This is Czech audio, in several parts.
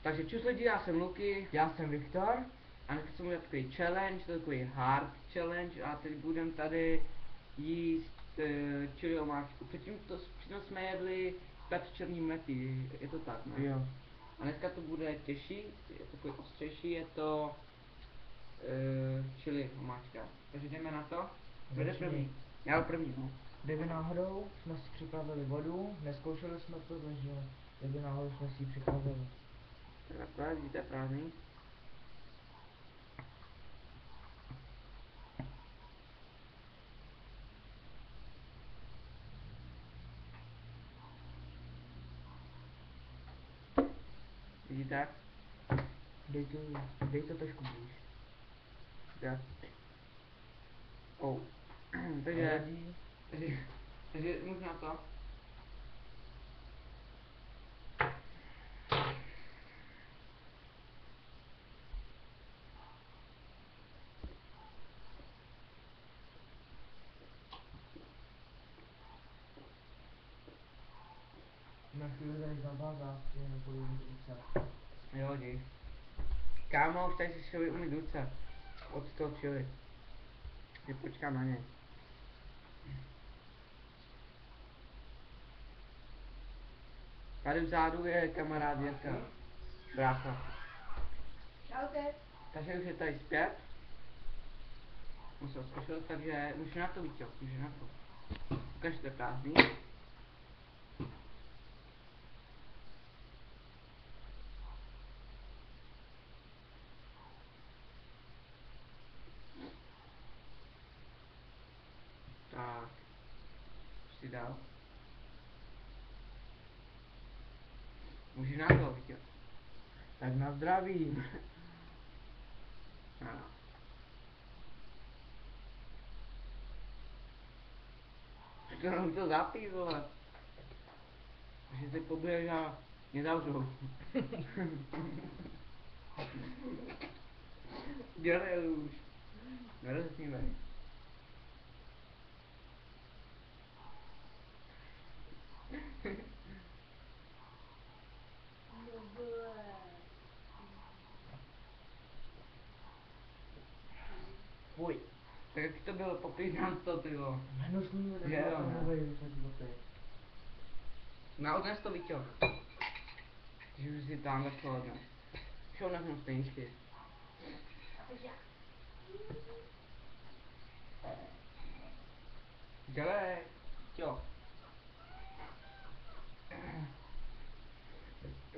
Takže čus lidi, já jsem Luky. Já jsem Viktor. A dneska jsem udělat takový challenge, to je takový hard challenge a teď budeme tady jíst chili omáčku. Předtím jsme jedli pepř černý mety, je to tak, ne? Jo. A dneska to bude těžší, je takový ostřejší, je to chili omáčka. Takže jdeme na to. Kdo jde první? Já jdu první, no. Kdyby náhodou jsme si připravili vodu, neskoušeli jsme to, takže kdyby náhodou jsme si ji připravili. Takhle, vidíte, prázdný. Vidíte? Dej to trošku blíž. Tak. Oh. takže možná to. Na chvíli tady zabává, že nepůjdu ruce. Jo, dík. Kámo, už tady si šli umýt ruce. Od toho chili. Že počkám na něj. Tady vzadu je kamarád Jirka. Brácha. Čaute. Takže už je tady zpět. Musel zkoušel, takže můžu na to Víťo, můžu na to. Ukaž, to je prázdný. Tak. Už si dal. Můžu na to Víťo. Tak na zdraví. No. To zapí, vole. Takže teď poběž a mě zavřou. Dělej už. Nerozumíme. Fuj. Tak jak to bylo, popij nám to, ty vole. Hnusný, tak Je, jo, to ne. mluvej, co ti opět. Na odnes to Víťo. Že už si tam tak to odnes. Šel na hnus stejničky. Dělej. Jo.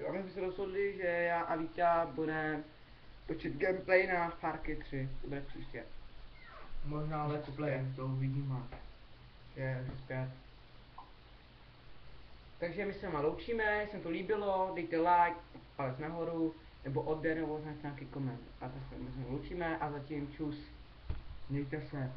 A my jsme se rozhodli, že já a Vítě budeme točit gameplay na Far Cry 3. To bude příště. Možná let's play, to uvidíme. Je už zpět. Takže my se loučíme, jestli se to líbilo, dejte like, palec nahoru, nebo odběr, nebo označte nějaký koment. A to se my loučíme a zatím čus. Mějte se.